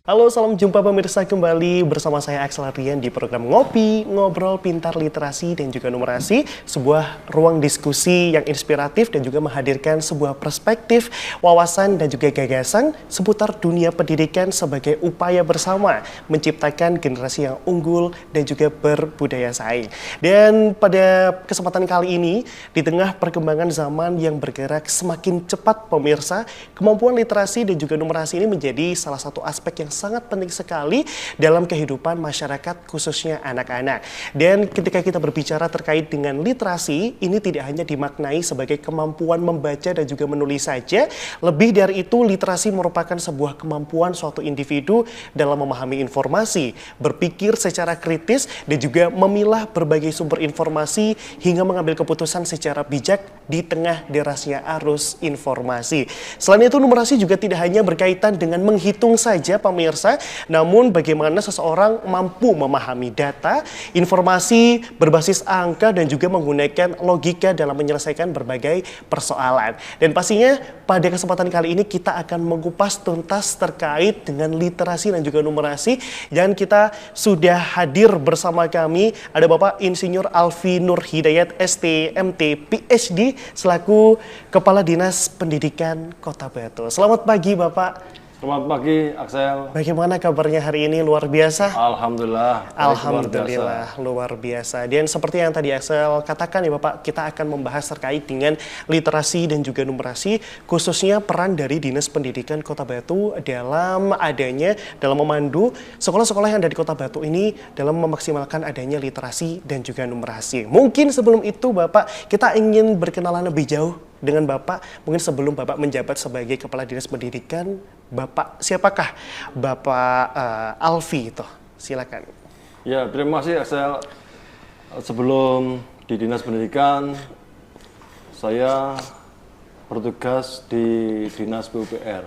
Halo, salam jumpa pemirsa kembali bersama saya Axel Adrian di program Ngopi, Ngobrol Pintar Literasi dan juga Numerasi, sebuah ruang diskusi yang inspiratif dan juga menghadirkan sebuah perspektif, wawasan dan juga gagasan seputar dunia pendidikan sebagai upaya bersama menciptakan generasi yang unggul dan juga berbudaya saing. Dan pada kesempatan kali ini, di tengah perkembangan zaman yang bergerak semakin cepat pemirsa, kemampuan literasi dan juga numerasi ini menjadi salah satu aspek yang sangat penting sekali dalam kehidupan masyarakat khususnya anak-anak. Dan ketika kita berbicara terkait dengan literasi, ini tidak hanya dimaknai sebagai kemampuan membaca dan juga menulis saja. Lebih dari itu, literasi merupakan sebuah kemampuan suatu individu dalam memahami informasi, berpikir secara kritis dan juga memilah berbagai sumber informasi hingga mengambil keputusan secara bijak di tengah derasnya arus informasi. Selain itu, numerasi juga tidak hanya berkaitan dengan menghitung saja pemirsa, namun bagaimana seseorang mampu memahami data, informasi berbasis angka dan juga menggunakan logika dalam menyelesaikan berbagai persoalan. Dan pastinya pada kesempatan kali ini kita akan mengupas tuntas terkait dengan literasi dan juga numerasi, dan kita sudah hadir bersama kami ada Bapak Insinyur Alfi Nur Hidayat STMT PhD selaku Kepala Dinas Pendidikan Kota Batu. Selamat pagi Bapak. Selamat pagi, Axel. Bagaimana kabarnya hari ini? Luar biasa? Alhamdulillah. Alhamdulillah, luar biasa. Dan seperti yang tadi Axel katakan ya Bapak, kita akan membahas terkait dengan literasi dan juga numerasi, khususnya peran dari Dinas Pendidikan Kota Batu dalam memandu sekolah-sekolah yang ada di Kota Batu ini dalam memaksimalkan adanya literasi dan juga numerasi. Mungkin sebelum itu Bapak, kita ingin berkenalan lebih jauh dengan Bapak. Mungkin sebelum Bapak menjabat sebagai Kepala Dinas Pendidikan, Bapak siapakah Bapak Alfi itu? Silakan. Ya, terima kasih Axel. Sebelum di Dinas Pendidikan, saya bertugas di Dinas PUPR.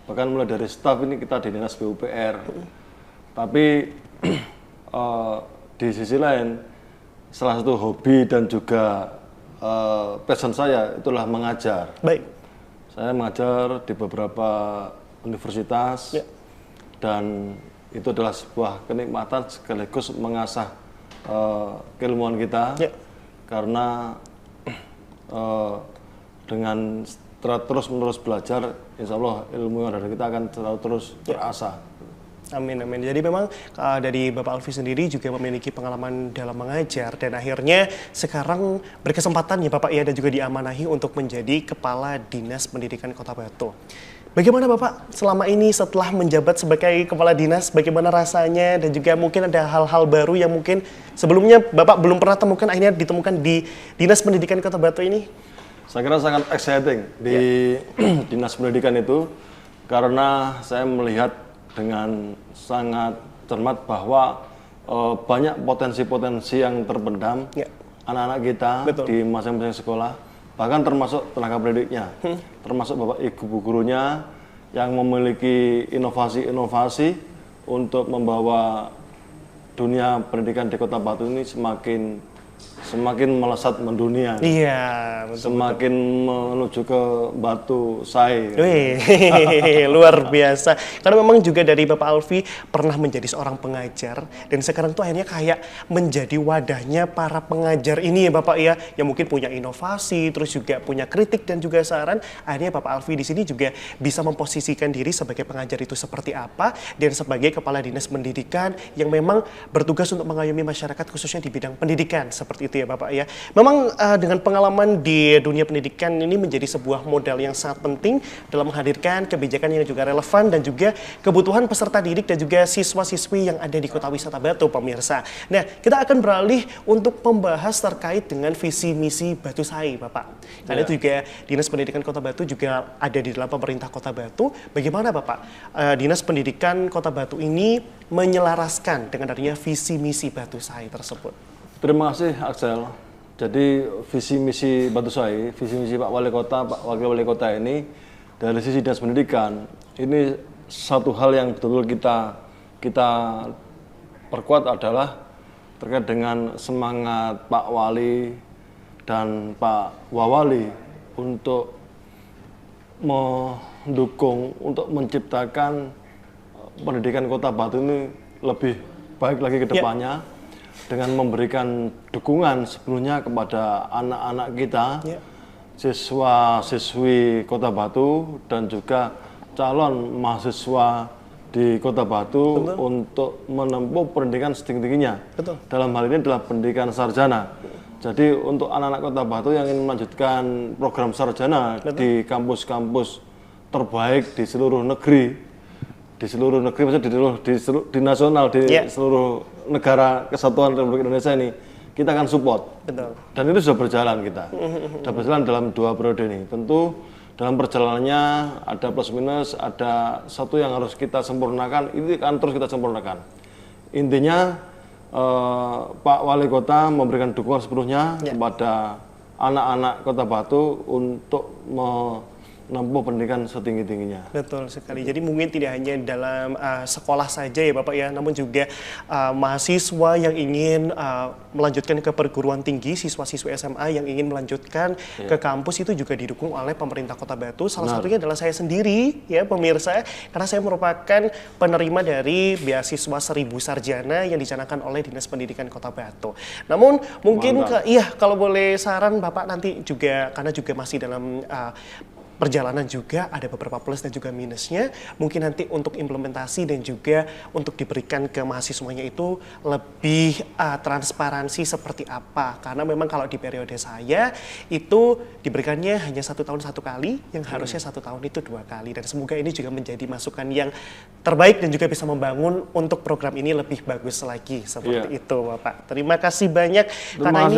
Bahkan mulai dari staf ini kita di Dinas PUPR. Tapi di sisi lain, salah satu hobi dan juga passion saya itulah mengajar. Baik. Saya mengajar di beberapa universitas, dan itu adalah sebuah kenikmatan sekaligus mengasah keilmuan kita, karena dengan terus-menerus belajar, insya Allah ilmu yang dari kita akan selalu terus terasah. Amin, amin. Jadi memang dari Bapak Alfi sendiri juga memiliki pengalaman dalam mengajar, dan akhirnya sekarang berkesempatan ya Bapak ya dan juga diamanahi untuk menjadi Kepala Dinas Pendidikan Kota Batu. Bagaimana Bapak selama ini setelah menjabat sebagai Kepala Dinas, bagaimana rasanya, dan juga mungkin ada hal-hal baru yang mungkin sebelumnya Bapak belum pernah temukan akhirnya ditemukan di Dinas Pendidikan Kota Batu ini? Saya kira sangat exciting di Dinas Pendidikan itu, karena saya melihat dengan sangat cermat bahwa banyak potensi-potensi yang terpendam anak-anak kita. Betul. Di masing-masing sekolah, bahkan termasuk tenaga pendidiknya, termasuk bapak ibu gurunya yang memiliki inovasi-inovasi untuk membawa dunia pendidikan di Kota Batu ini semakin melesat mendunia. Iya, betul, semakin menuju ke Batu Sai. Wih, luar biasa. Karena memang juga dari Bapak Alfi pernah menjadi seorang pengajar, dan sekarang tuh akhirnya kayak menjadi wadahnya para pengajar ini ya Bapak ya, yang mungkin punya inovasi, terus juga punya kritik dan juga saran. Akhirnya Bapak Alfi di sini juga bisa memposisikan diri sebagai pengajar itu seperti apa, dan sebagai Kepala Dinas Pendidikan yang memang bertugas untuk mengayomi masyarakat khususnya di bidang pendidikan. Seperti itu ya Bapak ya. Memang dengan pengalaman di dunia pendidikan ini menjadi sebuah modal yang sangat penting dalam menghadirkan kebijakan yang juga relevan dan juga kebutuhan peserta didik dan juga siswa-siswi yang ada di Kota Wisata Batu pemirsa. Nah, kita akan beralih untuk membahas terkait dengan visi misi Batu Sai Bapak. Karena itu juga Dinas Pendidikan Kota Batu juga ada di dalam pemerintah Kota Batu. Bagaimana Bapak Dinas Pendidikan Kota Batu ini menyelaraskan dengan adanya visi misi Batu Sai tersebut? Terima kasih Axel. Jadi visi misi Batu Sai, visi misi Pak Wali Kota, Pak Wakil Wali Kota ini dari sisi Dinas Pendidikan, ini satu hal yang betul-betul kita perkuat adalah terkait dengan semangat Pak Wali dan Pak Wawali untuk mendukung, untuk menciptakan pendidikan Kota Batu ini lebih baik lagi ke depannya dengan memberikan dukungan sebelumnya kepada anak-anak kita, siswa-siswi Kota Batu dan juga calon mahasiswa di Kota Batu untuk menempuh pendidikan setinggi-tingginya. Dalam hal ini adalah pendidikan sarjana. Jadi untuk anak-anak Kota Batu yang ingin melanjutkan program sarjana di kampus-kampus terbaik di seluruh negeri, maksudnya di nasional, di seluruh negara kesatuan Republik Indonesia ini, kita akan support. Dan itu sudah berjalan kita. Sudah berjalan dalam 2 periode ini. Tentu dalam perjalanannya ada plus minus, ada satu yang harus kita sempurnakan, itu akan terus kita sempurnakan. Intinya Pak Wali Kota memberikan dukungan sepenuhnya kepada anak-anak Kota Batu untuk menempuh pendidikan setinggi-tingginya. Betul sekali. Jadi mungkin tidak hanya dalam sekolah saja ya Bapak ya, namun juga mahasiswa yang ingin melanjutkan ke perguruan tinggi, siswa-siswa SMA yang ingin melanjutkan ke kampus itu juga didukung oleh pemerintah Kota Batu. Salah satunya adalah saya sendiri ya pemirsa, karena saya merupakan penerima dari beasiswa 1000 sarjana yang dicanangkan oleh Dinas Pendidikan Kota Batu. Namun mungkin kalau boleh saran Bapak nanti juga, karena juga masih dalam perjalanan juga ada beberapa plus dan juga minusnya, mungkin nanti untuk implementasi dan juga untuk diberikan ke mahasiswanya itu lebih transparansi seperti apa, karena memang kalau di periode saya itu diberikannya hanya 1 tahun 1 kali, yang harusnya 1 tahun itu 2 kali, dan semoga ini juga menjadi masukan yang terbaik dan juga bisa membangun untuk program ini lebih bagus lagi seperti itu Bapak. Terima kasih banyak, karena ini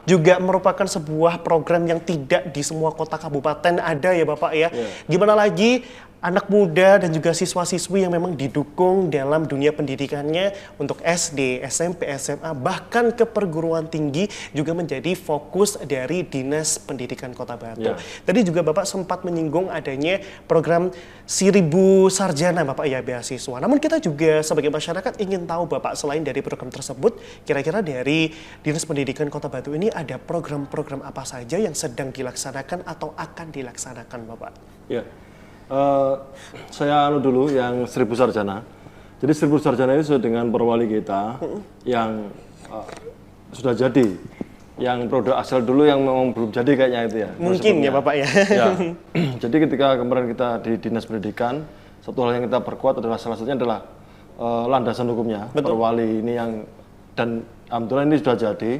juga merupakan sebuah program yang tidak di semua kota kabupaten ada ya Bapak ya. Gimana lagi anak muda dan juga siswa-siswi yang memang didukung dalam dunia pendidikannya untuk SD, SMP, SMA, bahkan ke perguruan tinggi juga menjadi fokus dari Dinas Pendidikan Kota Batu. Tadi juga Bapak sempat menyinggung adanya program 1000 sarjana Bapak ya beasiswa. Namun kita juga sebagai masyarakat ingin tahu Bapak, selain dari program tersebut, kira-kira dari Dinas Pendidikan Kota Batu ini ada program-program apa saja yang sedang dilaksanakan atau akan dilaksanakan Bapak? Saya dulu yang 1000 sarjana. Jadi 1000 sarjana ini sudah dengan perwali kita yang sudah jadi. Yang produk asal dulu yang memang belum jadi kayaknya itu ya. Mungkin ya Bapak ya. Jadi ketika kemarin kita di Dinas Pendidikan, satu hal yang kita perkuat adalah salah satunya adalah landasan hukumnya. Perwali ini yang, dan alhamdulillah ini sudah jadi.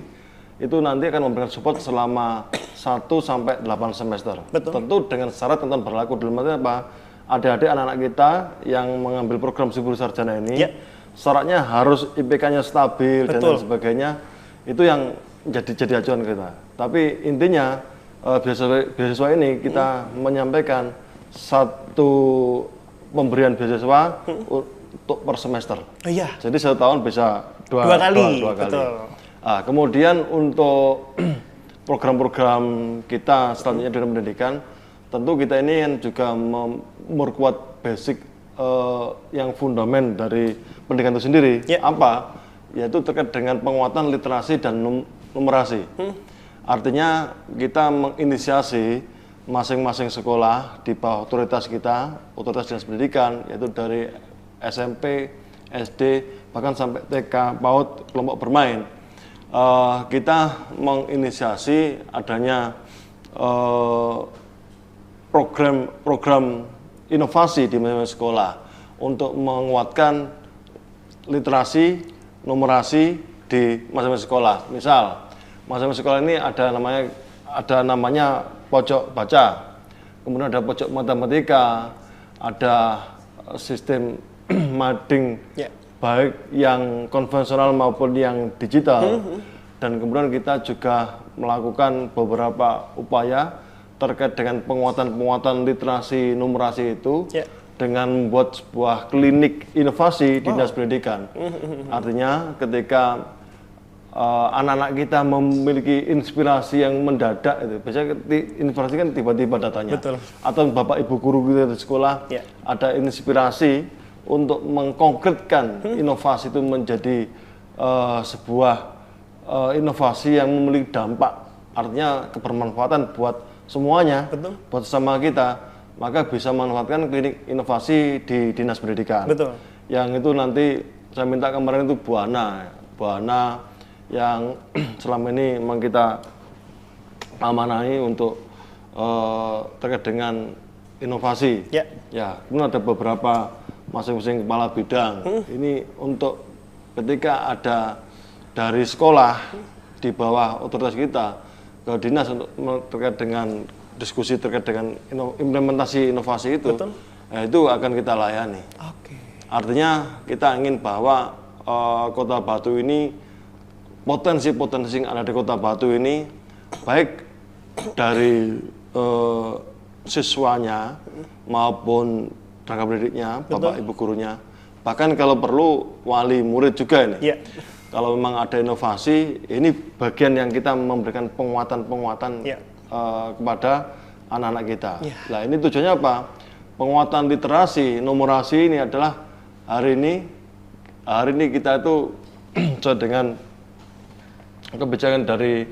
Itu nanti akan memberikan support selama 1 sampai 8 semester. Tentu dengan syarat ketentuan berlaku. Dalam arti apa? Adik-adik anak-anak kita yang mengambil program 1000 sarjana ini, syaratnya harus IPK-nya stabil dan lain sebagainya. Itu yang jadi acuan kita. Tapi intinya beasiswa ini kita menyampaikan satu pemberian beasiswa untuk per semester. Jadi 1 tahun bisa dua kali. Kemudian untuk program-program kita selanjutnya dalam pendidikan, tentu kita ini kan juga memperkuat basic yang fundament dari pendidikan itu sendiri. Apa? Yaitu terkait dengan penguatan literasi dan numerasi. Artinya kita menginisiasi masing-masing sekolah di bawah otoritas kita, otoritas Dinas Pendidikan, yaitu dari SMP, SD, bahkan sampai TK, PAUD, kelompok bermain. Kita menginisiasi adanya program inovasi di masing-masing sekolah untuk menguatkan literasi, numerasi di masing-masing sekolah. Misal, masing-masing sekolah ini ada namanya pojok baca, kemudian ada pojok matematika, ada sistem mading baik yang konvensional maupun yang digital. Dan kemudian kita juga melakukan beberapa upaya terkait dengan penguatan literasi numerasi itu dengan membuat sebuah klinik inovasi di Dinas Pendidikan. Artinya ketika anak-anak kita memiliki inspirasi yang mendadak, itu biasanya inspirasi kan tiba-tiba datanya. Atau bapak ibu guru kita di sekolah ada inspirasi untuk mengkonkretkan inovasi itu menjadi sebuah inovasi yang memiliki dampak, artinya kebermanfaatan buat semuanya, buat sesama kita, maka bisa memanfaatkan klinik inovasi di Dinas Pendidikan. yang itu nanti saya minta kemarin itu Bu Ana yang selama ini memang kita amanahi untuk terkait dengan inovasi. Ya, kemudian ada beberapa masing-masing kepala bidang. Ini untuk ketika ada dari sekolah di bawah otoritas kita ke dinas untuk terkait dengan diskusi terkait dengan implementasi inovasi itu, itu akan kita layani. Artinya kita ingin bahwa Kota Batu ini potensi-potensi yang ada di Kota Batu ini baik dari siswanya maupun tenaga pendidiknya, Bapak Ibu gurunya, bahkan kalau perlu wali murid juga ini. Kalau memang ada inovasi, ini bagian yang kita memberikan penguatan-penguatan kepada anak-anak kita. Nah, ini tujuannya apa? Penguatan literasi, numerasi ini adalah hari ini kita itu sesuai dengan kebijakan dari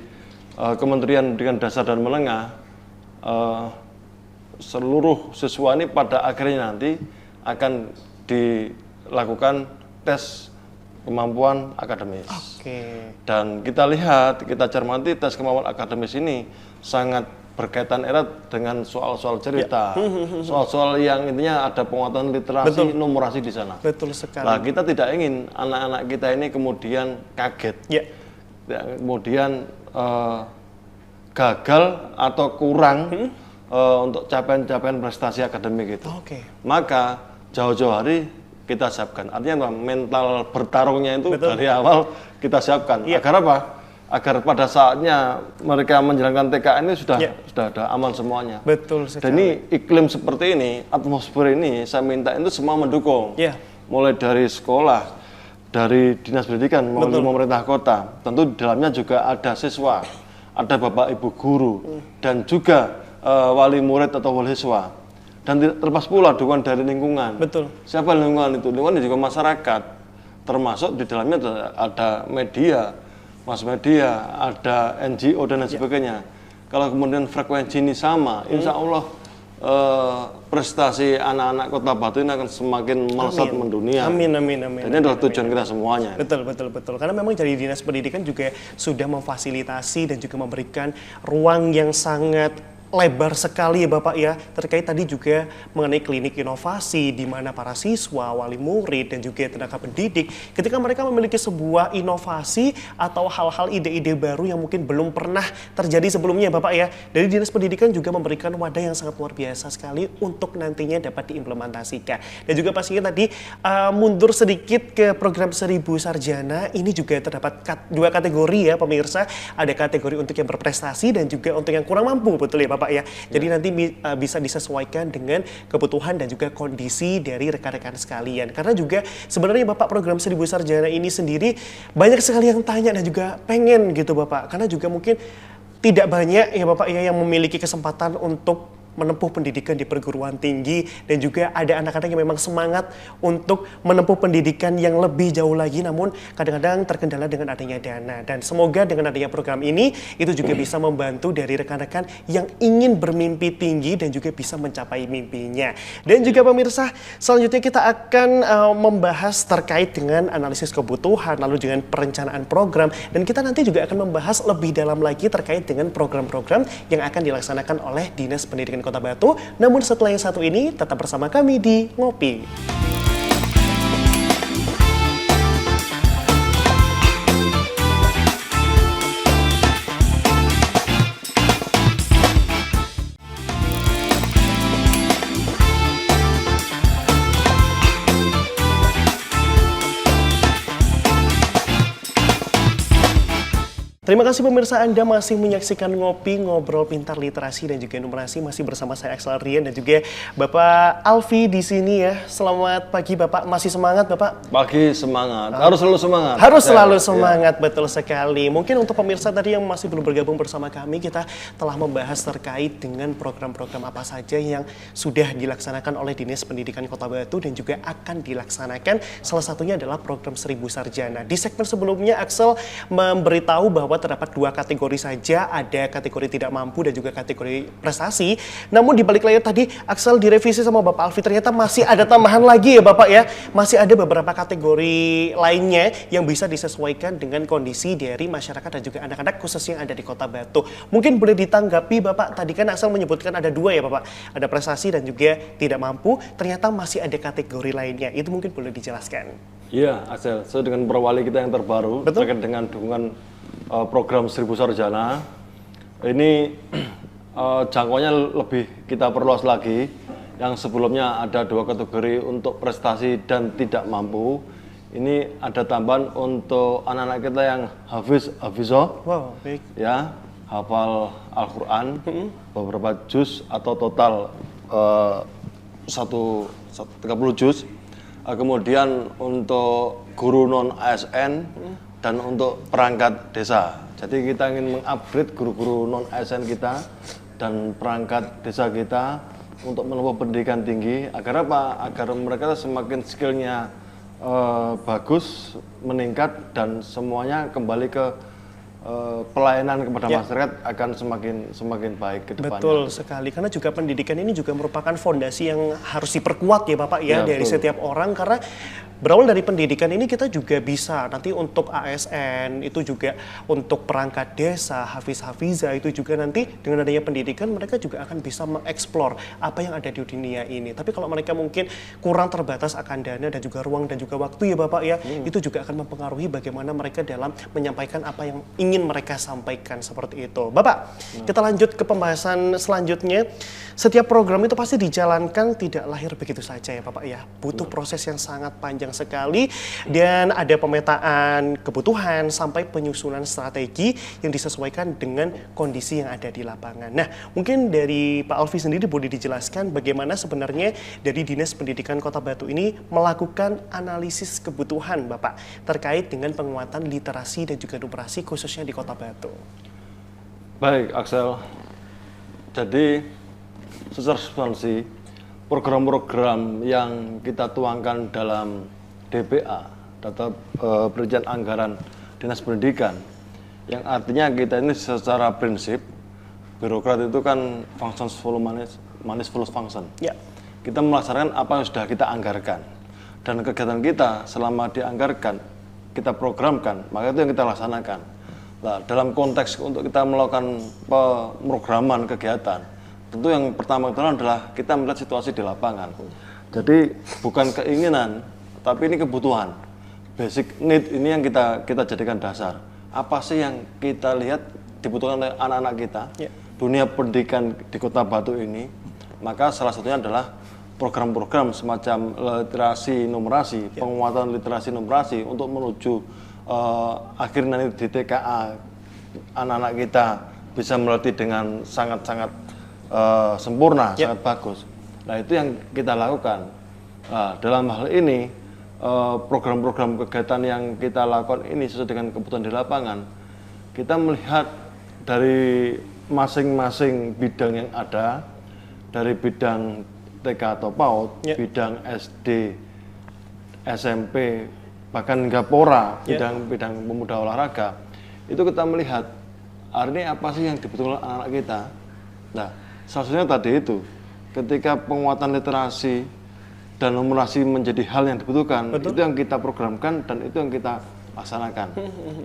Kementerian Pendidikan Dasar dan Menengah, seluruh siswa ini pada akhirnya nanti akan dilakukan tes kemampuan akademis. Dan kita lihat, kita cermati tes kemampuan akademis ini sangat berkaitan erat dengan soal-soal cerita, soal-soal yang intinya ada penguatan literasi, numerasi di sana. Betul sekali. Nah, kita tidak ingin anak-anak kita ini kemudian kaget, kemudian gagal atau kurang untuk capaian-capaian prestasi akademik itu. Maka jauh-jauh hari kita siapkan. Artinya mental bertarungnya itu dari awal kita siapkan. Agar apa? Agar pada saatnya mereka menjalankan TKN ini sudah aman semuanya. Betul sekali. Dan ini iklim seperti ini, atmosfer ini saya minta itu semua mendukung. Mulai dari sekolah, dari dinas pendidikan maupun pemerintah kota. Tentu di dalamnya juga ada siswa, ada Bapak Ibu guru, dan juga wali murid atau wali siswa. Dan terlepas pula dukungan dari lingkungan. Siapa lingkungan itu? Lingkungan juga masyarakat. Termasuk di dalamnya ada media, mass media, ada NGO dan lain sebagainya. Kalau kemudian frekuensi ini sama, insya Allah prestasi anak-anak Kota Batu ini akan semakin melesat mendunia. Amin. Dan ini adalah tujuan kita semuanya. Betul. Karena memang dari Dinas Pendidikan juga sudah memfasilitasi dan juga memberikan ruang yang sangat lebar sekali ya Bapak ya, terkait tadi juga mengenai klinik inovasi di mana para siswa, wali murid dan juga tenaga pendidik ketika mereka memiliki sebuah inovasi atau hal-hal ide-ide baru yang mungkin belum pernah terjadi sebelumnya Bapak ya, dari Dinas Pendidikan juga memberikan wadah yang sangat luar biasa sekali untuk nantinya dapat diimplementasikan. Dan juga pastinya tadi mundur sedikit ke program 1000 Sarjana, ini juga terdapat dua kategori ya pemirsa, ada kategori untuk yang berprestasi dan juga untuk yang kurang mampu, betul ya Bapak ya. Jadi nanti bisa disesuaikan dengan kebutuhan dan juga kondisi dari rekan-rekan sekalian. Karena juga sebenarnya Bapak program 1000 Sarjana ini sendiri banyak sekali yang tanya dan juga pengen gitu Bapak. Karena juga mungkin tidak banyak ya Bapak ya yang memiliki kesempatan untuk menempuh pendidikan di perguruan tinggi, dan juga ada anak-anak yang memang semangat untuk menempuh pendidikan yang lebih jauh lagi, namun kadang-kadang terkendala dengan adanya dana. Dan semoga dengan adanya program ini itu juga bisa membantu dari rekan-rekan yang ingin bermimpi tinggi dan juga bisa mencapai mimpinya. Dan juga pemirsa, selanjutnya kita akan membahas terkait dengan analisis kebutuhan, lalu dengan perencanaan program, dan kita nanti juga akan membahas lebih dalam lagi terkait dengan program-program yang akan dilaksanakan oleh Dinas Pendidikan Kota Batu. Namun setelah yang satu ini, tetap bersama kami di Ngopi. Terima kasih pemirsa, Anda masih menyaksikan Ngopi, Ngobrol Pintar Literasi dan juga Numerasi, masih bersama saya Axel Rian dan juga Bapak Alfi di sini ya. Selamat pagi Bapak, masih semangat Bapak? Pagi semangat, harus selalu semangat. Harus selalu semangat, betul sekali. Mungkin untuk pemirsa tadi yang masih belum bergabung bersama kami, kita telah membahas terkait dengan program-program apa saja yang sudah dilaksanakan oleh Dinas Pendidikan Kota Batu dan juga akan dilaksanakan. Salah satunya adalah program 1000 Sarjana. Di segmen sebelumnya Axel memberitahu bahwa terdapat 2 kategori saja, ada kategori tidak mampu dan juga kategori prestasi. Namun di balik layar tadi Axel direvisi sama Bapak Alfi, ternyata masih ada tambahan lagi ya Bapak ya. Masih ada beberapa kategori lainnya yang bisa disesuaikan dengan kondisi dari masyarakat dan juga anak-anak khususnya yang ada di Kota Batu. Mungkin boleh ditanggapi Bapak, tadi kan Axel menyebutkan ada 2 ya Bapak, ada prestasi dan juga tidak mampu, ternyata masih ada kategori lainnya, itu mungkin boleh dijelaskan. Iya, Axel, sesuai dengan perwali kita yang terbaru terkait dengan dukungan program 1000 Sarjana, ini jangkauannya lebih kita perluas lagi. Yang sebelumnya ada 2 kategori untuk prestasi dan tidak mampu. Ini ada tambahan untuk anak-anak kita yang hafizah, Wow, baik. ya, hafal Al-Quran, beberapa juz atau total 30 juz. Kemudian untuk guru non ASN dan untuk perangkat desa. Jadi kita ingin mengupgrade guru-guru non ASN kita dan perangkat desa kita untuk menempuh pendidikan tinggi. Agar apa? Agar mereka semakin skillnya bagus, meningkat, dan semuanya kembali ke pelayanan kepada masyarakat akan semakin baik ke depannya. Betul sekali, karena juga pendidikan ini juga merupakan fondasi yang harus diperkuat ya Bapak ya, dari betul. setiap orang, karena berawal dari pendidikan ini kita juga bisa nanti untuk ASN, itu juga untuk perangkat desa, hafiz-hafizah, itu juga nanti dengan adanya pendidikan mereka juga akan bisa mengeksplor apa yang ada di dunia ini. Tapi kalau mereka mungkin kurang terbatas akan dana dan juga ruang dan juga waktu ya Bapak ya, itu juga akan mempengaruhi bagaimana mereka dalam menyampaikan apa yang ingin mereka sampaikan seperti itu. Bapak, kita lanjut ke pembahasan selanjutnya. Setiap program itu pasti dijalankan tidak lahir begitu saja ya Bapak ya. Butuh proses yang sangat panjang sekali dan ada pemetaan kebutuhan sampai penyusunan strategi yang disesuaikan dengan kondisi yang ada di lapangan. Nah, mungkin dari Pak Alfi sendiri boleh dijelaskan bagaimana sebenarnya dari Dinas Pendidikan Kota Batu ini melakukan analisis kebutuhan Bapak terkait dengan penguatan literasi dan juga numerasi khususnya di Kota Batu. Baik, Axel. Jadi secara substansi program-program yang kita tuangkan dalam DPA, data perizinan anggaran Dinas Pendidikan, yang artinya kita ini secara prinsip birokrat itu kan functions follow manis follows function. Ya. Kita melaksanakan apa yang sudah kita anggarkan, dan kegiatan kita selama dianggarkan kita programkan, maka itu yang kita laksanakan. Nah, dalam konteks untuk kita melakukan pemrograman kegiatan, tentu yang pertama adalah kita melihat situasi di lapangan. Jadi bukan keinginan, tapi ini kebutuhan. Basic need ini yang kita jadikan dasar. Apa sih yang kita lihat dibutuhkan oleh anak-anak kita, dunia pendidikan di Kota Batu ini? Maka salah satunya adalah program-program semacam literasi numerasi, penguatan literasi numerasi untuk menuju akhirnya nanti di TKA anak-anak kita bisa melatih dengan sangat-sangat sempurna, sangat bagus. Nah, itu yang kita lakukan. Nah, dalam hal ini program-program kegiatan yang kita lakukan ini sesuai dengan kebutuhan di lapangan. Kita melihat dari masing-masing bidang yang ada, dari bidang TK atau PAUD, bidang SD, SMP, bahkan hingga Pora, bidang pemuda olahraga, itu kita melihat hari ini apa sih yang dibutuhkan anak-anak kita. Nah, salah satunya tadi itu, ketika penguatan literasi dan numerasi menjadi hal yang dibutuhkan, itu yang kita programkan dan itu yang kita laksanakan.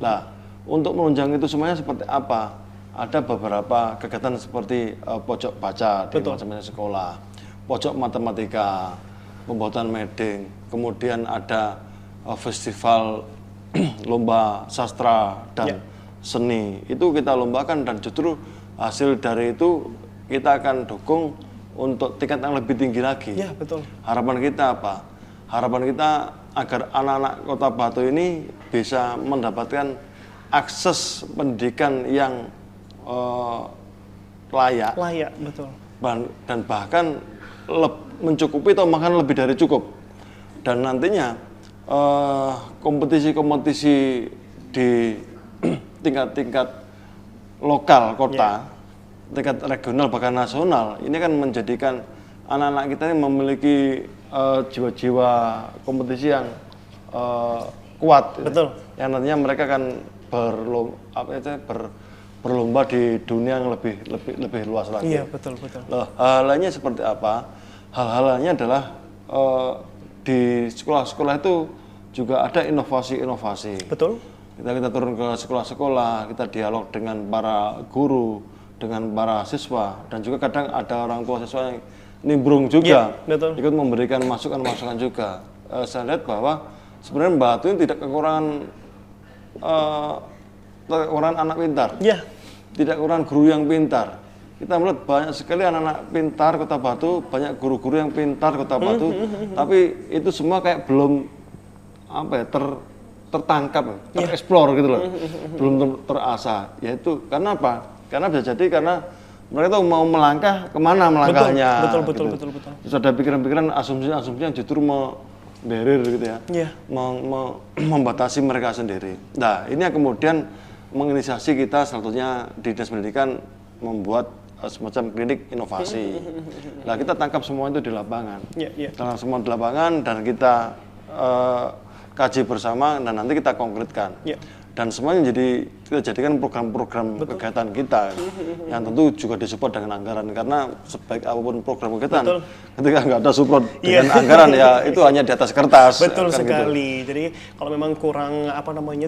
Nah, untuk menunjang itu semuanya seperti apa? Ada beberapa kegiatan seperti pojok baca di masing-masing sekolah, pojok matematika, pembuatan meding, kemudian ada festival lomba sastra dan seni. Itu kita lombakan dan justru hasil dari itu kita akan dukung untuk tingkat yang lebih tinggi lagi. Ya, betul. Harapan kita apa? Harapan kita agar anak-anak Kota Batu ini bisa mendapatkan akses pendidikan yang layak. Layak, betul. Dan bahkan mencukupi atau bahkan lebih dari cukup. Dan nantinya kompetisi-kompetisi di tingkat-tingkat lokal kota, tingkat regional bahkan nasional, ini kan menjadikan anak-anak kita ini memiliki jiwa-jiwa kompetisi yang kuat. Betul. Yang nantinya mereka akan berlomba di dunia yang lebih luas lagi. Iya, betul. Loh, hal-halnya seperti apa? Hal-halnya adalah di sekolah-sekolah itu juga ada inovasi-inovasi. Betul. Kita turun ke sekolah-sekolah, kita dialog dengan para guru, dengan para siswa, dan juga kadang ada orang tua siswa yang nimbrung juga, ikut memberikan masukan-masukan juga. Saya lihat bahwa sebenarnya Batu ini tidak kekurangan anak pintar, tidak kekurangan guru yang pintar. Kita melihat banyak sekali anak-anak pintar Kota Batu, banyak guru-guru yang pintar Kota Batu, tapi itu semua kayak belum tertangkap, tereksplor gitu loh, belum terasah. Yaitu karena apa? Karena bisa jadi karena mereka tuh mau melangkah kemana melangkahnya. Betul. Terus ada pikiran-pikiran, asumsi-asumsi yang justru memberir gitu ya, membatasi mereka sendiri. Nah, ini yang kemudian menginisiasi kita satunya di Dinas Pendidikan membuat semacam klinik inovasi. Nah, kita tangkap semua itu di lapangan. Tangkap semua di lapangan dan kita kaji bersama dan nanti kita konkretkan. Dan semuanya kita jadikan program-program kegiatan kita yang tentu juga disupport dengan anggaran, karena sebaik apapun program kegiatan ketika nggak ada support dengan anggaran ya itu hanya di atas kertas. Betul sekali. Gitu. Jadi kalau memang kurang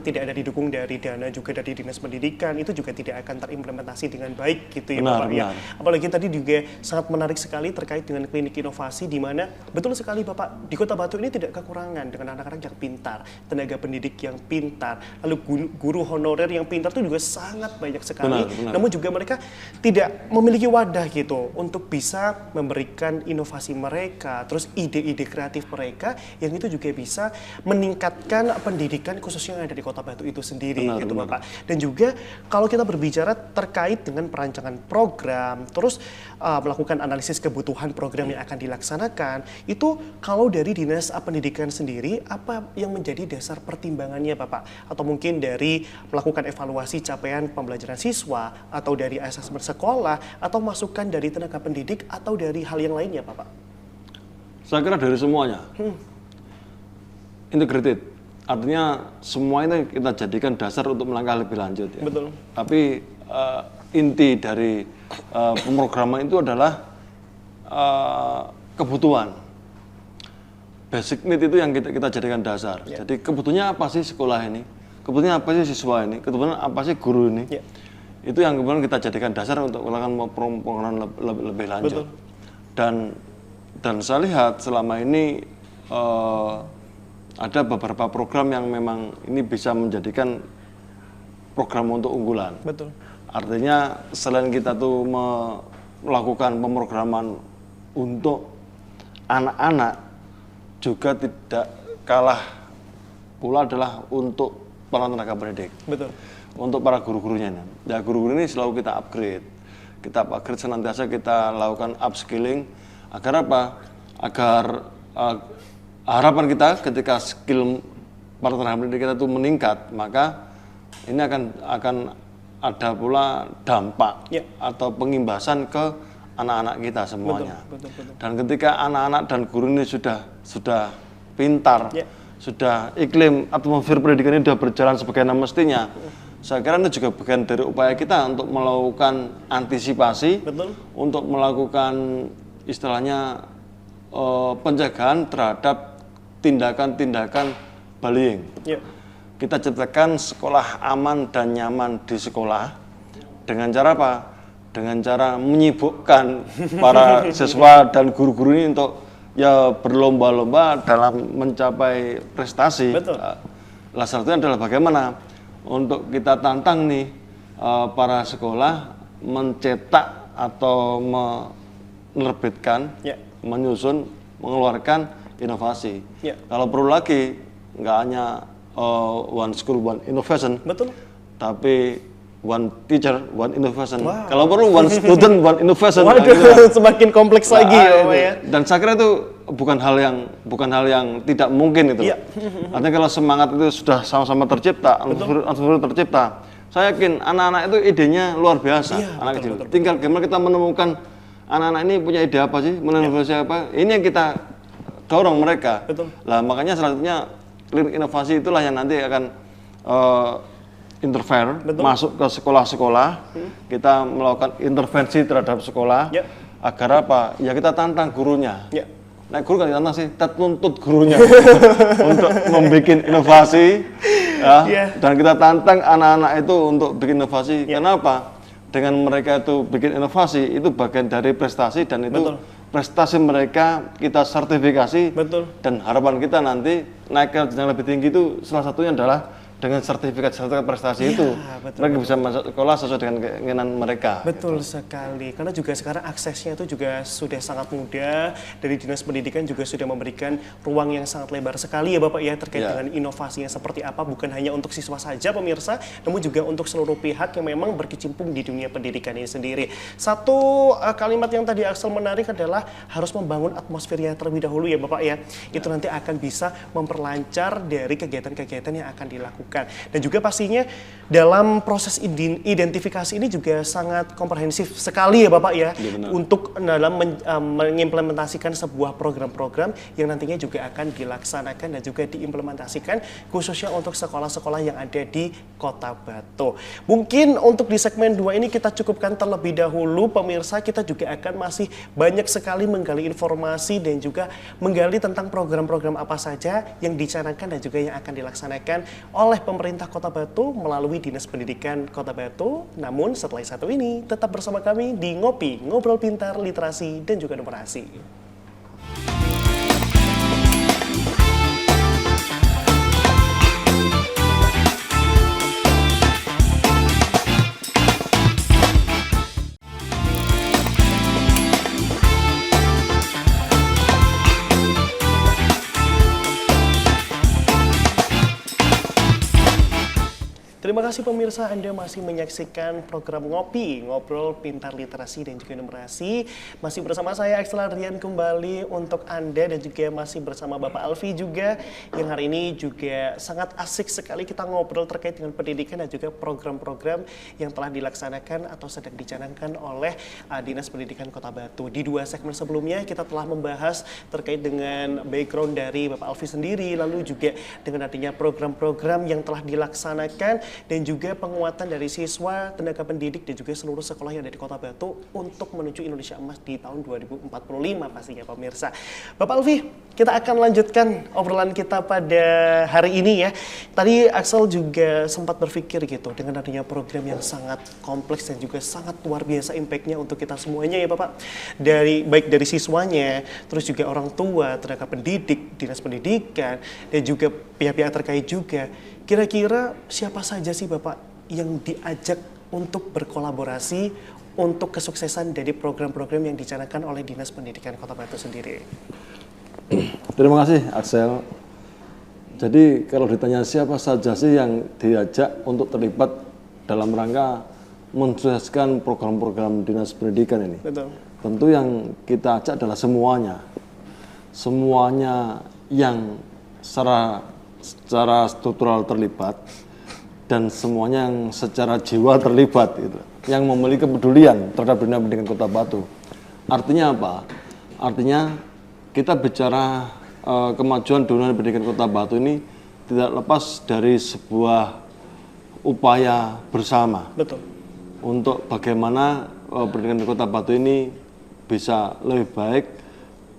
tidak ada didukung dari dana juga dari Dinas Pendidikan, itu juga tidak akan terimplementasi dengan baik gitu ya Bapak ya. Apalagi tadi juga sangat menarik sekali terkait dengan klinik inovasi, di mana betul sekali Bapak, di Kota Batu ini tidak kekurangan dengan anak-anak yang pintar, tenaga pendidik yang pintar, lalu guru honorer yang pintar itu juga sangat banyak sekali. Namun juga mereka tidak memiliki wadah gitu untuk bisa memberikan inovasi mereka, terus ide-ide kreatif mereka yang itu juga bisa meningkatkan pendidikan khususnya yang ada di Kota Batu itu sendiri gitu Bapak. Dan juga kalau kita berbicara terkait dengan perancangan program, terus melakukan analisis kebutuhan program yang akan dilaksanakan, itu kalau dari Dinas Pendidikan sendiri apa yang menjadi dasar pertimbangannya Bapak? Atau mungkin dari melakukan evaluasi capaian pembelajaran siswa, atau dari asesmen sekolah, atau masukan dari tenaga pendidik, atau dari hal yang lainnya Bapak? Saya kira dari semuanya. Integrated. Artinya semua itu kita jadikan dasar untuk melangkah lebih lanjut ya. Betul. Tapi inti dari pemrograman itu adalah kebutuhan. Basic need itu yang kita jadikan dasar. Jadi kebutuhannya apa sih sekolah ini? Kebutuhannya apa sih siswa ini? Kebutuhannya apa sih guru ini? Itu yang kemudian kita jadikan dasar untuk melakukan pemrograman lebih lanjut. Dan saya lihat selama ini ada beberapa program yang memang ini bisa menjadikan program untuk unggulan. Betul. Artinya selain kita tuh melakukan pemrograman untuk anak-anak, juga tidak kalah pula adalah untuk para tenaga pendidik. Betul. Untuk para guru-gurunya. Ya, guru-guru ini selalu kita upgrade. Kita upgrade senantiasa, kita lakukan upskilling agar apa? Agar harapan kita ketika skill para tenaga pendidik kita itu meningkat, maka ini akan ada pula dampak atau pengimbasan ke anak-anak kita semuanya. Betul. Dan ketika anak-anak dan guru ini sudah pintar, sudah iklim atmosfer pendidikan ini sudah berjalan sebagaimana mestinya, saya kira itu juga bagian dari upaya kita untuk melakukan antisipasi, untuk melakukan istilahnya pencegahan terhadap tindakan-tindakan bullying. Kita ciptakan sekolah aman dan nyaman di sekolah dengan cara apa? Dengan cara menyibukkan para siswa dan guru-guru ini untuk ya berlomba-lomba dalam mencapai prestasi. Salah satunya adalah bagaimana untuk kita tantang nih para sekolah mencetak atau menerbitkan, menyusun, mengeluarkan inovasi. Kalau perlu lagi, nggak hanya one school, one innovation, tapi one teacher, one innovation. Kalau perlu one student, one innovation. Waduh, semakin kompleks lagi ya. Dan saya kira itu bukan hal yang tidak mungkin itu. Artinya kalau semangat itu sudah sama-sama tercipta, unsur tercipta, saya yakin anak-anak itu idenya luar biasa. Anak kecil. Tinggal gimana kita menemukan anak-anak ini punya ide apa sih, menginovasi apa. Ini yang kita dorong mereka. Lah makanya selanjutnya klinik inovasi itulah yang nanti akan interfere, Betul. masuk ke sekolah-sekolah, kita melakukan intervensi terhadap sekolah, Ya. agar apa? Ya kita tantang gurunya. Ya. Nah, guru kan ditantang sih, kita tuntut gurunya untuk membuat inovasi, ya, Ya. dan kita tantang anak-anak itu untuk bikin inovasi. Ya. Kenapa? Dengan mereka itu bikin inovasi, itu bagian dari prestasi dan itu Betul. prestasi mereka kita sertifikasi. Betul. Dan harapan kita nanti naik ke jenjang lebih tinggi itu salah satunya adalah dengan sertifikat prestasi Iya, itu, betul, mereka bisa masuk sekolah sesuai dengan keinginan mereka. Betul sekali, karena juga sekarang aksesnya itu juga sudah sangat mudah. Dari Dinas Pendidikan juga sudah memberikan ruang yang sangat lebar sekali ya Bapak ya, terkait Ya. dengan inovasinya seperti apa, bukan hanya untuk siswa saja pemirsa, namun juga untuk seluruh pihak yang memang berkecimpung di dunia pendidikan ini sendiri. Satu kalimat yang tadi Axel menarik adalah harus membangun atmosfernya terlebih dahulu ya Bapak ya. Itu nanti akan bisa memperlancar dari kegiatan-kegiatan yang akan dilakukan. Dan juga pastinya dalam proses identifikasi ini juga sangat komprehensif sekali ya Bapak ya, Ya, benar. untuk dalam mengimplementasikan sebuah program-program yang nantinya juga akan dilaksanakan dan juga diimplementasikan khususnya untuk sekolah-sekolah yang ada di Kota Batu. Mungkin untuk di segmen 2 ini kita cukupkan terlebih dahulu pemirsa, kita juga akan masih banyak sekali menggali informasi dan juga menggali tentang program-program apa saja yang dicanangkan dan juga yang akan dilaksanakan oleh pemerintah Kota Batu melalui Dinas Pendidikan Kota Batu. Namun setelah satu ini tetap bersama kami di Ngopi, Ngobrol Pintar, Literasi dan juga Numerasi. Terima kasih pemirsa, Anda masih menyaksikan program Ngopi, Ngobrol Pintar Literasi dan juga Numerasi. Masih bersama saya Axel Adrian kembali untuk Anda dan juga masih bersama Bapak Alfi juga, yang hari ini juga sangat asik sekali kita ngobrol terkait dengan pendidikan dan juga program-program yang telah dilaksanakan atau sedang dicanangkan oleh Dinas Pendidikan Kota Batu. Di 2 segmen sebelumnya kita telah membahas terkait dengan background dari Bapak Alfi sendiri, lalu juga dengan adanya program-program yang telah dilaksanakan dan juga penguatan dari siswa, tenaga pendidik dan juga seluruh sekolah yang ada di Kota Batu untuk menuju Indonesia Emas di tahun 2045 pastinya pemirsa. Bapak Alfi, kita akan lanjutkan obrolan kita pada hari ini ya. Tadi Axel juga sempat berpikir gitu dengan adanya program yang sangat kompleks dan juga sangat luar biasa impact-nya untuk kita semuanya ya Bapak. Baik dari siswanya, terus juga orang tua, tenaga pendidik, dinas pendidikan dan juga pihak-pihak terkait juga. Kira-kira siapa saja sih Bapak yang diajak untuk berkolaborasi untuk kesuksesan dari program-program yang dicanangkan oleh Dinas Pendidikan Kota Batu sendiri? Terima kasih Axel. Jadi kalau ditanya siapa saja sih yang diajak untuk terlibat dalam rangka mensukseskan program-program Dinas Pendidikan ini, Betul. tentu yang kita ajak adalah semuanya yang secara struktural terlibat dan semuanya yang secara jiwa terlibat gitu, yang memiliki kepedulian terhadap dunia pendidikan Kota Batu. Artinya apa? Artinya kita bicara kemajuan dunia pendidikan Kota Batu ini tidak lepas dari sebuah upaya bersama. Betul. Untuk bagaimana pendidikan di Kota Batu ini bisa lebih baik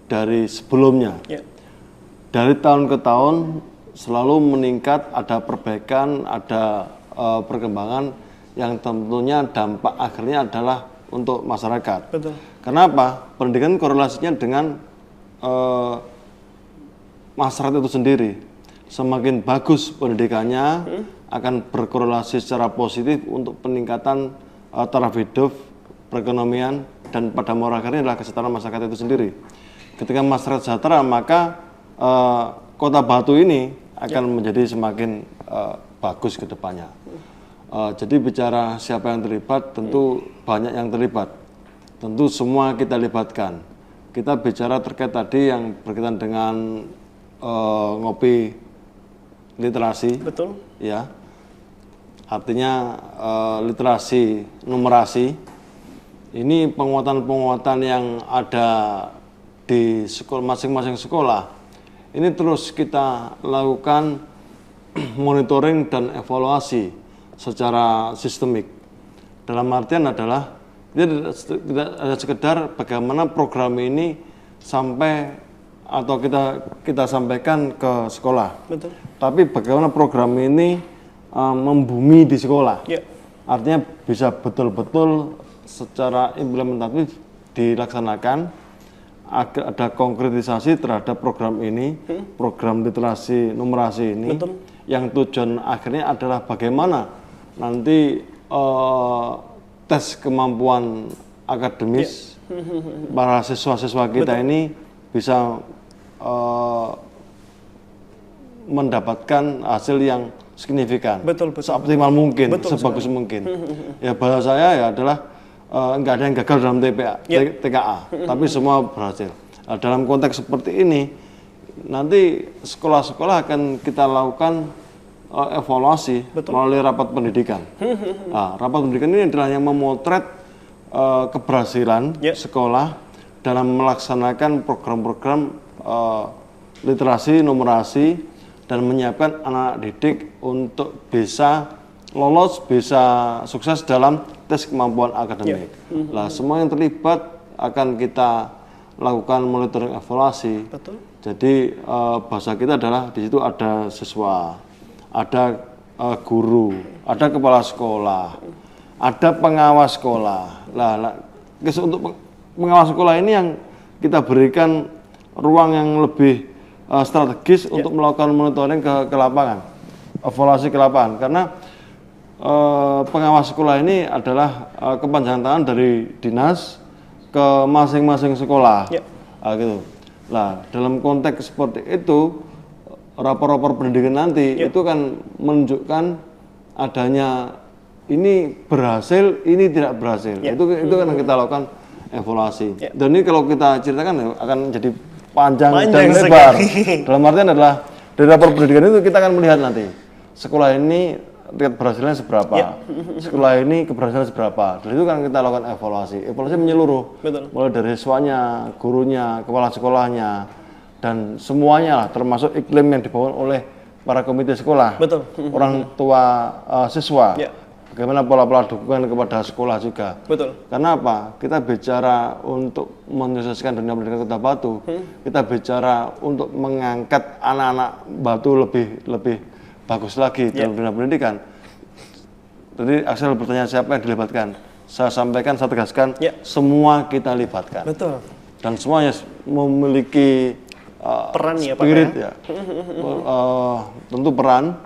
dari sebelumnya. Ya. Dari tahun ke tahun selalu meningkat, ada perbaikan, ada perkembangan yang tentunya dampak akhirnya adalah untuk masyarakat. Betul. Kenapa? Pendidikan korelasinya dengan masyarakat itu sendiri. Semakin bagus pendidikannya akan berkorelasi secara positif untuk peningkatan taraf hidup, perekonomian, dan pada akhirnya adalah kesejahteraan masyarakat itu sendiri. Ketika masyarakat sejahtera, maka Kota Batu ini akan menjadi semakin bagus ke depannya. Jadi bicara siapa yang terlibat, tentu banyak yang terlibat. Tentu semua kita libatkan. Kita bicara terkait tadi yang berkaitan dengan ngopi literasi. Betul. Ya. Artinya literasi, numerasi. Ini penguatan-penguatan yang ada di masing-masing sekolah. Ini terus kita lakukan monitoring dan evaluasi secara sistemik. Dalam artian adalah tidak ada sekedar bagaimana program ini sampai atau kita sampaikan ke sekolah. Betul. Tapi bagaimana program ini membumi di sekolah. Ya. Artinya bisa betul-betul secara implementatif dilaksanakan, agar ada konkretisasi terhadap program ini, program literasi numerasi ini. Betul. Yang tujuan akhirnya adalah bagaimana nanti tes kemampuan akademis para siswa-siswa kita ini bisa mendapatkan hasil yang signifikan, betul. seoptimal mungkin, betul, sebagus mungkin. Ya bahasa saya ya adalah nggak ada yang gagal dalam TKA, tapi semua berhasil. Nah, dalam konteks seperti ini, nanti sekolah-sekolah akan kita lakukan evaluasi melalui rapat pendidikan. Nah, rapat pendidikan ini adalah yang memotret keberhasilan sekolah dalam melaksanakan program-program literasi, numerasi, dan menyiapkan anak didik untuk bisa lolos, bisa sukses dalam tes kemampuan akademik. Nah, semua yang terlibat akan kita lakukan monitoring evaluasi. Betul. Jadi bahasa kita adalah di situ ada siswa, ada guru, ada kepala sekolah, ada pengawas sekolah. Nah, untuk pengawas sekolah ini yang kita berikan ruang yang lebih strategis untuk melakukan monitoring ke lapangan, evaluasi ke lapangan. Karena pengawas sekolah ini adalah kepanjangan tangan dari dinas ke masing-masing sekolah. Nah, gitu. Nah, dalam konteks seperti itu, rapor-rapor pendidikan nanti itu kan menunjukkan adanya ini berhasil, ini tidak berhasil. Itu kan kita lakukan evaluasi. Dan ini kalau kita ceritakan akan jadi panjang dan lebar. Dalam artian adalah dari rapor pendidikan itu kita akan melihat nanti sekolah ini tingkat berhasilnya seberapa, sekolah ini keberhasilan seberapa. Dan itu kan kita lakukan evaluasi. Evaluasi menyeluruh, mulai dari siswanya, gurunya, kepala sekolahnya, dan semuanya lah, termasuk iklim yang dibangun oleh para komite sekolah, orang tua siswa, bagaimana pola-pola dukungan kepada sekolah juga. Karena apa? Kita bicara untuk menyukseskan dunia pendidikan Kota Batu, kita bicara untuk mengangkat anak-anak Batu lebih bagus lagi dalam dunia pendidikan. Jadi Axel bertanya siapa yang dilibatkan? Saya sampaikan, saya tegaskan, semua kita libatkan. Dan semuanya memiliki peran spirit, tentu peran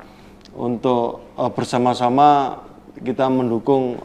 untuk bersama-sama kita mendukung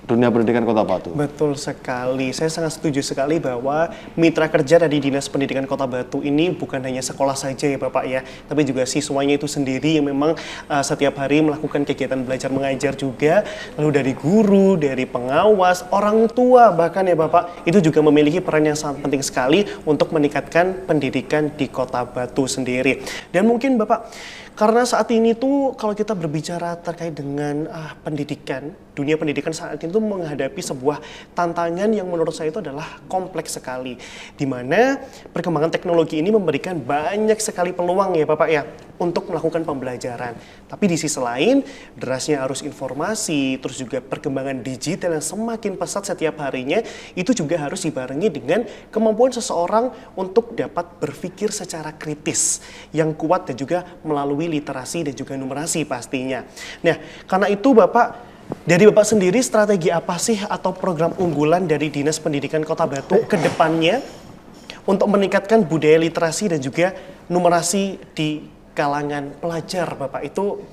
dunia pendidikan Kota Batu. Betul sekali, saya sangat setuju sekali bahwa mitra kerja dari Dinas Pendidikan Kota Batu ini bukan hanya sekolah saja ya Bapak ya, tapi juga siswanya itu sendiri yang memang setiap hari melakukan kegiatan belajar mengajar juga, lalu dari guru, dari pengawas, orang tua bahkan ya Bapak, itu juga memiliki peran yang sangat penting sekali untuk meningkatkan pendidikan di Kota Batu sendiri. Dan mungkin Bapak, karena saat ini tuh kalau kita berbicara terkait dengan pendidikan, dunia pendidikan saat itu menghadapi sebuah tantangan yang menurut saya itu adalah kompleks sekali. Di mana perkembangan teknologi ini memberikan banyak sekali peluang ya Bapak ya untuk melakukan pembelajaran. Tapi di sisi lain, derasnya arus informasi, terus juga perkembangan digital yang semakin pesat setiap harinya, itu juga harus dibarengi dengan kemampuan seseorang untuk dapat berpikir secara kritis yang kuat dan juga melalui literasi dan juga numerasi pastinya. Nah, karena itu Bapak, dari Bapak sendiri strategi apa sih atau program unggulan dari Dinas Pendidikan Kota Batu ke depannya untuk meningkatkan budaya literasi dan juga numerasi di kalangan pelajar Bapak, itu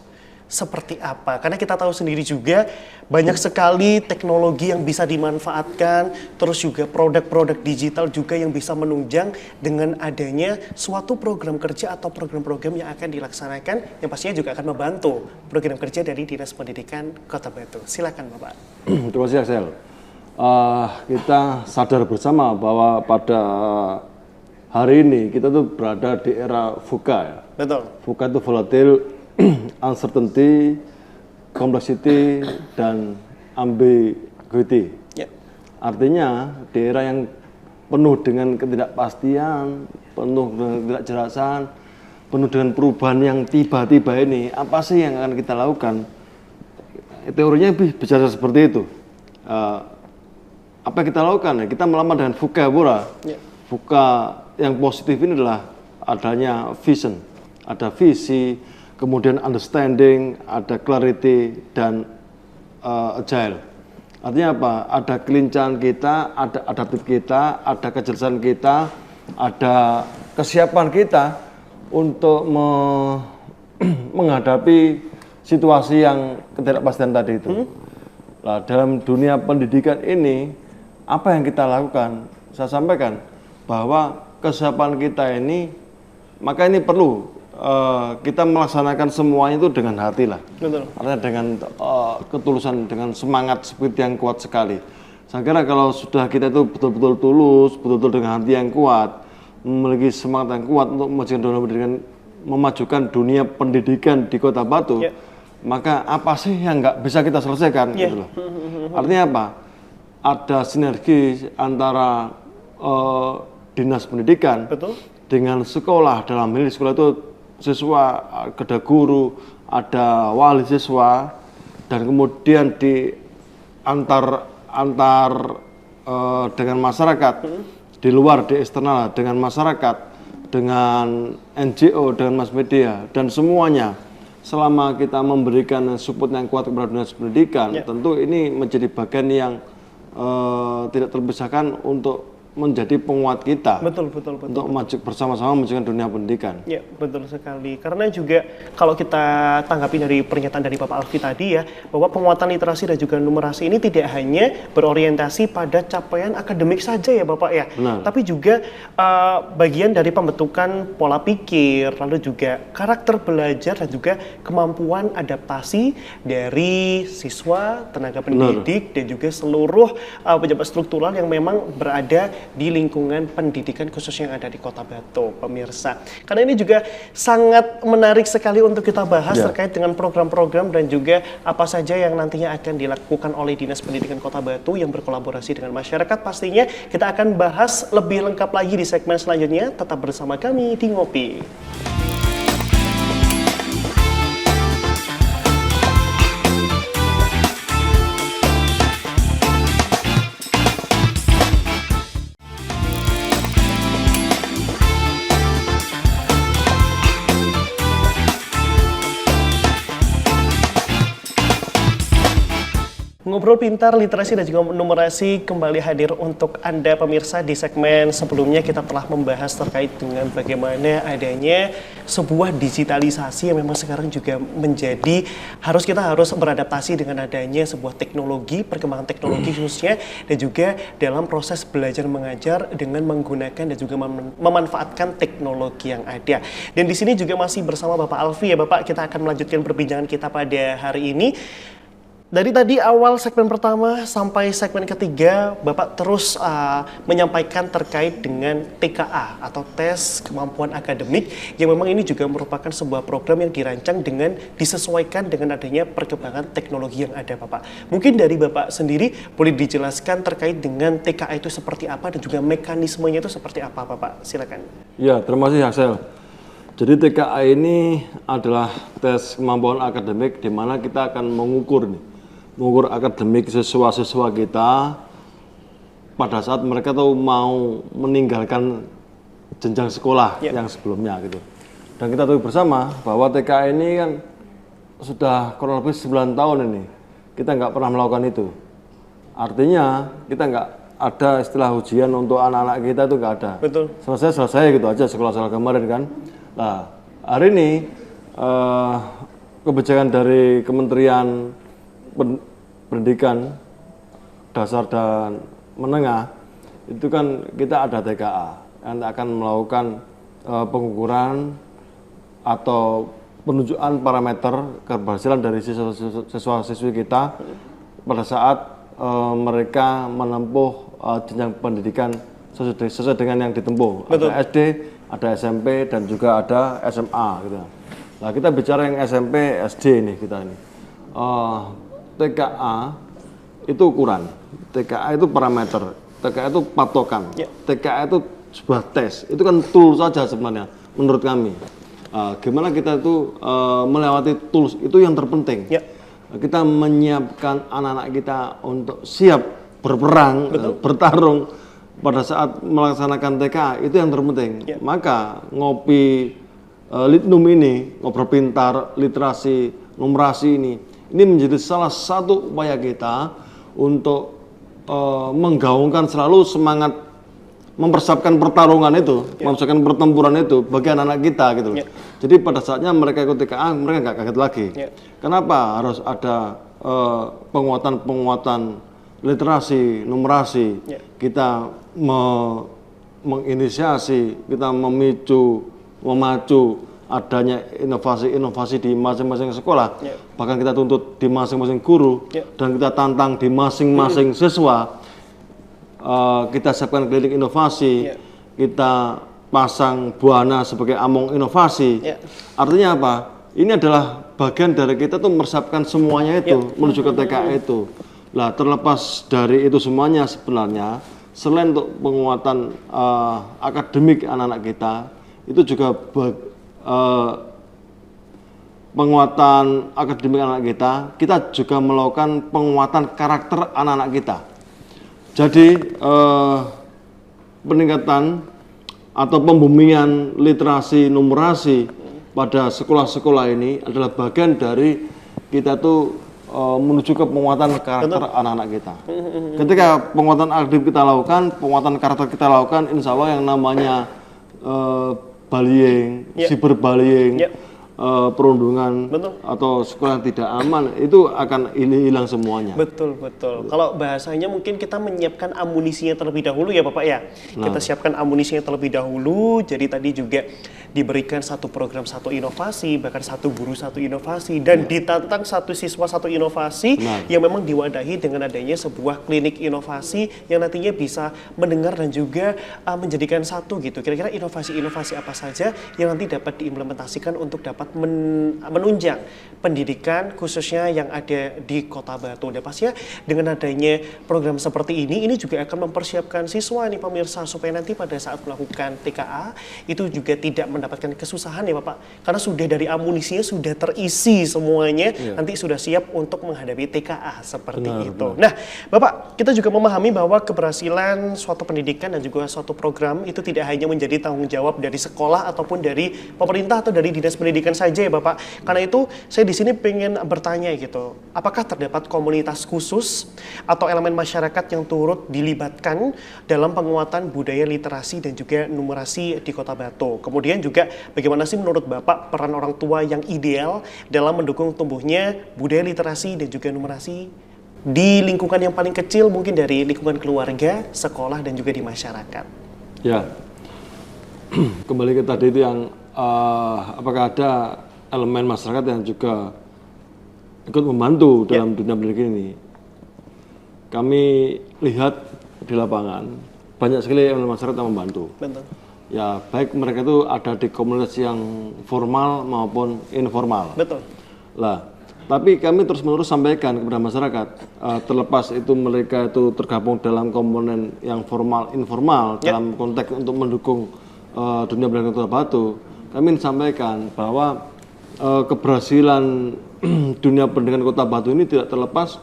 seperti apa? Karena kita tahu sendiri juga banyak sekali teknologi yang bisa dimanfaatkan, terus juga produk-produk digital juga yang bisa menunjang dengan adanya suatu program kerja atau program-program yang akan dilaksanakan yang pastinya juga akan membantu program kerja dari Dinas Pendidikan Kota Batu. Silakan Bapak. Terima kasih Axel. Kita sadar bersama bahwa pada hari ini kita tuh berada di era VUCA ya. VUCA itu volatile, uncertainty, complexity, dan ambiguity. Artinya di era yang penuh dengan ketidakpastian, penuh dengan ketidakjelasan, penuh dengan perubahan yang tiba-tiba ini, apa sih yang akan kita lakukan? teorinya bicara seperti itu. Apa yang kita lakukan? Kita melamar dengan VUCA. VUCA yang positif ini adalah adanya vision, ada visi, kemudian understanding, ada clarity, dan agile. Artinya apa? Ada kelincahan kita, ada adaptif kita, ada kejelasan kita, ada kesiapan kita untuk menghadapi situasi yang ketidakpastian tadi itu. Nah, dalam dunia pendidikan ini, apa yang kita lakukan? Saya sampaikan bahwa kesiapan kita ini, maka ini perlu kita melaksanakan semuanya itu dengan hati lah. Betul. Artinya dengan ketulusan, dengan semangat spirit yang kuat sekali. Saya kira kalau sudah kita itu betul-betul tulus, betul-betul dengan hati yang kuat, memiliki semangat yang kuat untuk memajukan dunia pendidikan di Kota Batu, maka apa sih yang nggak bisa kita selesaikan? Gitu loh. Artinya apa? Ada sinergi antara dinas pendidikan dengan sekolah. Dalam hal ini sekolah itu siswa, ada guru, ada wali siswa, dan kemudian di antar dengan masyarakat, di luar, di eksternal, dengan masyarakat, dengan NGO, dengan mass media, dan semuanya. Selama kita memberikan support yang kuat kepada dinas pendidikan, tentu ini menjadi bagian yang tidak terpisahkan untuk menjadi penguat kita. Betul. Untuk maju bersama-sama memajukan dunia pendidikan. Ya, betul sekali. Karena juga kalau kita tanggapi dari pernyataan dari Bapak Alfi tadi ya, bahwa penguatan literasi dan juga numerasi ini tidak hanya berorientasi pada capaian akademik saja ya Bapak ya, tapi juga bagian dari pembentukan pola pikir, lalu juga karakter belajar dan juga kemampuan adaptasi dari siswa, tenaga pendidik, dan juga seluruh pejabat struktural yang memang berada di lingkungan pendidikan khususnya yang ada di Kota Batu, pemirsa. Karena ini juga sangat menarik sekali untuk kita bahas terkait dengan program-program dan juga apa saja yang nantinya akan dilakukan oleh Dinas Pendidikan Kota Batu yang berkolaborasi dengan masyarakat. Pastinya kita akan bahas lebih lengkap lagi di segmen selanjutnya. Tetap bersama kami di Ngopi. Ngobrol Pintar Literasi dan juga Numerasi kembali hadir untuk Anda pemirsa. Di segmen sebelumnya kita telah membahas terkait dengan bagaimana adanya sebuah digitalisasi yang memang sekarang juga menjadi kita harus beradaptasi dengan adanya sebuah teknologi, perkembangan teknologi khususnya, dan juga dalam proses belajar mengajar dengan menggunakan dan juga memanfaatkan teknologi yang ada. Dan di sini juga masih bersama Bapak Alfi ya Bapak, kita akan melanjutkan perbincangan kita pada hari ini. Dari tadi awal segmen pertama sampai segmen ketiga, Bapak terus menyampaikan terkait dengan TKA atau tes kemampuan akademik, yang memang ini juga merupakan sebuah program yang dirancang dengan disesuaikan dengan adanya perkembangan teknologi yang ada Bapak. Mungkin dari Bapak sendiri boleh dijelaskan terkait dengan TKA itu seperti apa dan juga mekanismenya itu seperti apa Bapak, silakan. Ya, terima kasih Axel. Jadi TKA ini adalah tes kemampuan akademik di mana kita akan mengukur akademik siswa-siswa kita pada saat mereka tuh mau meninggalkan jenjang sekolah yang sebelumnya gitu. Dan kita tahu bersama bahwa TKA ini kan sudah kurang lebih 9 tahun ini kita nggak pernah melakukan itu. Artinya kita nggak ada istilah ujian untuk anak-anak kita itu nggak ada. Betul. Selesai gitu aja sekolah-sekolah kemarin kan. Nah hari ini kebijakan dari Kementerian Pendidikan Dasar dan Menengah itu kan kita ada TKA yang akan melakukan pengukuran atau penunjukan parameter keberhasilan dari siswa-siswi kita pada saat mereka menempuh jenjang pendidikan sesuai dengan yang ditempuh. Betul. Ada SD, ada SMP, dan juga ada SMA gitu. Nah kita bicara yang SMP, SD ini kita ini. TKA itu ukuran, TKA itu parameter, TKA itu patokan, TKA itu sebuah tes, itu kan tool saja sebenarnya menurut kami. Gimana kita itu melewati tools itu yang terpenting. kita menyiapkan anak-anak kita untuk siap berperang, bertarung pada saat melaksanakan TKA, itu yang terpenting. Maka ngopi Litnum ini, ngobrol pintar, literasi, numerasi ini menjadi salah satu upaya kita untuk menggaungkan selalu semangat mempersiapkan pertarungan itu, mempersiapkan pertempuran itu bagi anak-anak kita gitu. Jadi pada saatnya mereka ikut TKA, mereka nggak kaget lagi. Kenapa harus ada penguatan literasi, numerasi? Kita menginisiasi, kita memacu adanya inovasi-inovasi di masing-masing sekolah. Bahkan kita tuntut di masing-masing guru dan kita tantang di masing-masing siswa. Kita siapkan klinik inovasi, kita pasang Buana sebagai among inovasi. Artinya apa? Ini adalah bagian dari kita tuh mempersiapkan semuanya itu menuju ke TKA itu. Lah terlepas dari itu semuanya sebenarnya, selain untuk penguatan akademik anak-anak kita, itu juga penguatan akademik anak kita juga melakukan penguatan karakter anak-anak kita. Jadi peningkatan atau pembumian literasi numerasi pada sekolah-sekolah ini adalah bagian dari kita tuh menuju ke penguatan karakter anak-anak kita. Ketika penguatan akademik kita lakukan, penguatan karakter kita lakukan, insya Allah yang namanya bullying, cyberbullying, perundungan atau sekolah yang tidak aman itu akan hilang semuanya. Betul. Kalau bahasanya mungkin kita menyiapkan amunisinya terlebih dahulu ya Bapak ya. Kita siapkan amunisinya terlebih dahulu. Jadi tadi juga diberikan satu program satu inovasi, bahkan satu guru satu inovasi, dan ditantang satu siswa satu inovasi yang memang diwadahi dengan adanya sebuah klinik inovasi yang nantinya bisa mendengar dan juga menjadikan satu gitu. Kira-kira inovasi-inovasi apa saja yang nanti dapat diimplementasikan untuk dapat menunjang pendidikan khususnya yang ada di Kota Batu. Dan pastinya dengan adanya program seperti ini juga akan mempersiapkan siswa nih pemirsa supaya nanti pada saat melakukan TKA itu juga tidak mendapatkan kesusahan ya Bapak, karena sudah dari amunisinya sudah terisi semuanya, nanti sudah siap untuk menghadapi TKA seperti itu. Nah Bapak, kita juga memahami bahwa keberhasilan suatu pendidikan dan juga suatu program itu tidak hanya menjadi tanggung jawab dari sekolah ataupun dari pemerintah atau dari dinas pendidikan saja ya Bapak. Karena itu saya di sini pengen bertanya gitu, apakah terdapat komunitas khusus atau elemen masyarakat yang turut dilibatkan dalam penguatan budaya literasi dan juga numerasi di Kota Batu? Kemudian juga bagaimana sih menurut Bapak peran orang tua yang ideal dalam mendukung tumbuhnya budaya literasi dan juga numerasi di lingkungan yang paling kecil, mungkin dari lingkungan keluarga, sekolah, dan juga di masyarakat? Ya, kembali ke tadi itu yang apakah ada elemen masyarakat yang juga ikut membantu dalam dunia pendidikan ini? Kami lihat di lapangan banyak sekali elemen masyarakat yang membantu. Betul. Ya, baik mereka itu ada di komunitas yang formal maupun informal. Betul. Lah, tapi kami terus-menerus sampaikan kepada masyarakat, terlepas itu mereka itu tergabung dalam komponen yang formal, informal, dalam konteks untuk mendukung dunia pendidikan Kota Batu. Kami sampaikan bahwa keberhasilan dunia pendidikan Kota Batu ini tidak terlepas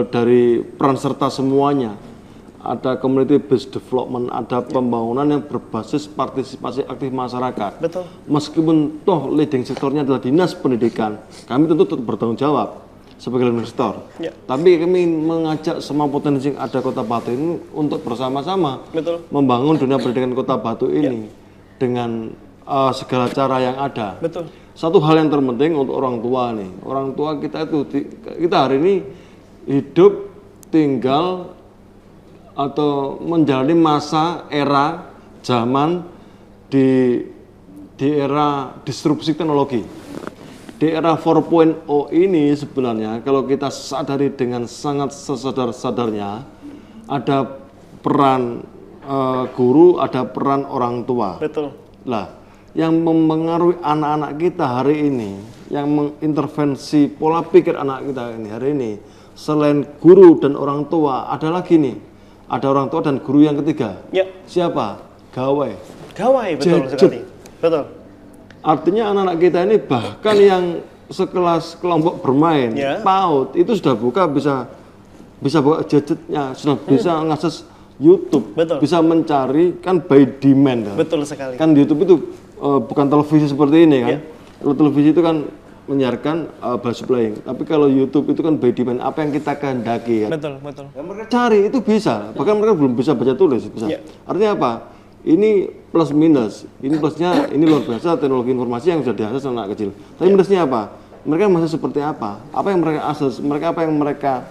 dari peran serta semuanya. Ada community based development, ada pembangunan yang berbasis partisipasi aktif masyarakat. Betul. Meskipun toh leading sektornya adalah dinas pendidikan, kami tentu tetap bertanggung jawab sebagai leading sektor. Tapi kami mengajak semua potensi yang ada Kota Batu ini untuk bersama-sama membangun dunia pendidikan Kota Batu ini dengan segala cara yang ada. Betul. Satu hal yang terpenting untuk orang tua nih, orang tua kita itu kita hari ini hidup tinggal atau menjalani masa era zaman di era disrupsi teknologi. Di era 4.0 ini sebenarnya kalau kita sadari dengan sangat sesadar-sadarnya ada peran guru, ada peran orang tua. Betul. Lah, yang mempengaruhi anak-anak kita hari ini, yang mengintervensi pola pikir anak kita ini hari ini, selain guru dan orang tua, ada lagi nih, ada orang tua dan guru yang ketiga. Siapa? Gawai. Gawai, betul sekali. Betul. Artinya anak-anak kita ini bahkan yang sekelas kelompok bermain, PAUD itu sudah buka bisa buka gadgetnya, sudah bisa ngakses YouTube, bisa mencari kan by demand. Betul sekali. Kan YouTube itu bukan televisi seperti ini kan. Kalau televisi itu kan menyiarkan blast playing, tapi kalau YouTube itu kan by demand, apa yang kita kehendaki kan. Betul. Yang mereka cari itu bisa, bahkan mereka belum bisa baca tulis bisa. Artinya apa? Ini plus minus, ini plusnya ini luar biasa teknologi informasi yang sudah diakses anak kecil. Tapi minusnya apa? Mereka masih seperti apa? Apa yang mereka akses? Apa yang mereka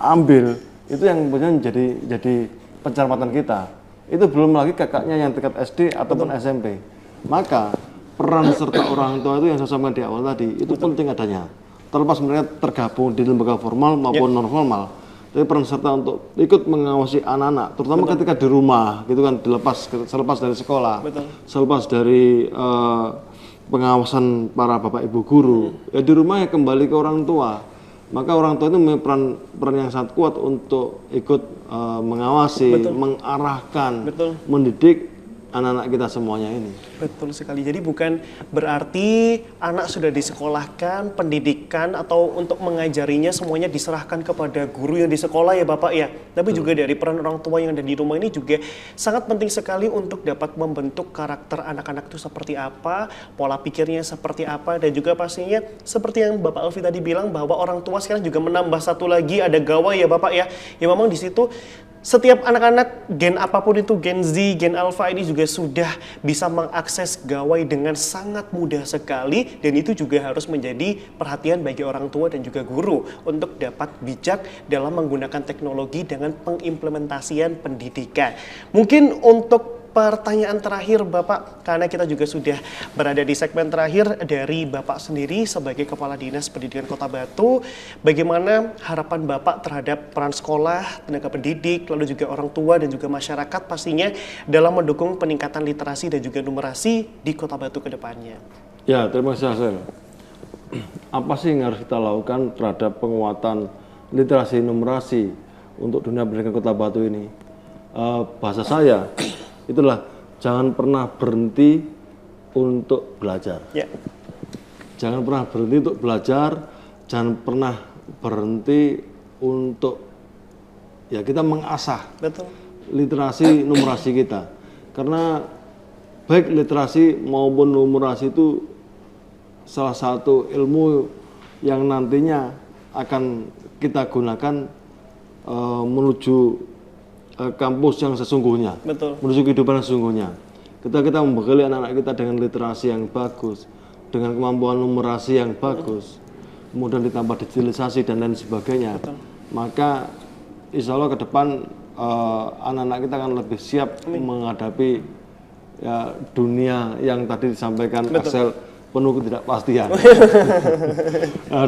ambil? Itu yang kemudian jadi pencermatan kita. Itu belum lagi kakaknya yang tingkat SD ataupun SMP. Maka peran serta orang tua itu yang saya sampaikan di awal tadi itu penting adanya. Terlepas mereka tergabung di lembaga formal maupun non formal. Tapi peran serta untuk ikut mengawasi anak-anak, terutama ketika di rumah, gitu kan, selepas dari sekolah, selepas dari pengawasan para bapak ibu guru, ya di rumah ya kembali ke orang tua. Maka orang tua itu memiliki peran yang sangat kuat untuk ikut mengawasi, mengarahkan, mendidik anak-anak kita semuanya ini. Betul sekali. Jadi bukan berarti anak sudah disekolahkan, pendidikan atau untuk mengajarinya semuanya diserahkan kepada guru yang di sekolah ya Bapak ya. Tapi juga dari peran orang tua yang ada di rumah ini juga sangat penting sekali untuk dapat membentuk karakter anak-anak itu seperti apa, pola pikirnya seperti apa, dan juga pastinya seperti yang Bapak Alfi tadi bilang bahwa orang tua sekarang juga menambah satu lagi, ada gawai ya Bapak ya. Ya memang di situ setiap anak-anak gen apapun itu, gen Z, gen Alpha ini juga sudah bisa mengakses gawai dengan sangat mudah sekali, dan itu juga harus menjadi perhatian bagi orang tua dan juga guru untuk dapat bijak dalam menggunakan teknologi dengan pengimplementasian pendidikan. Mungkin untuk pertanyaan terakhir Bapak, karena kita juga sudah berada di segmen terakhir dari Bapak sendiri sebagai Kepala Dinas Pendidikan Kota Batu, bagaimana harapan Bapak terhadap peran sekolah, tenaga pendidik, lalu juga orang tua dan juga masyarakat pastinya dalam mendukung peningkatan literasi dan juga numerasi di Kota Batu ke depannya? Ya, terima kasih Hasil. Apa sih yang harus kita lakukan terhadap penguatan literasi numerasi untuk dunia pendidikan Kota Batu ini? Bahasa saya itulah, jangan pernah berhenti untuk belajar. Jangan pernah berhenti untuk belajar, jangan pernah berhenti untuk kita mengasah literasi numerasi kita. Karena baik literasi maupun numerasi itu salah satu ilmu yang nantinya akan kita gunakan menuju kampus yang sesungguhnya, menuju kehidupan yang sesungguhnya. Kita membekali anak-anak kita dengan literasi yang bagus, dengan kemampuan numerasi yang bagus, kemudian ditambah digitalisasi dan lain sebagainya, maka insya Allah ke depan anak-anak kita akan lebih siap menghadapi dunia yang tadi disampaikan Axel, penuh ketidakpastian.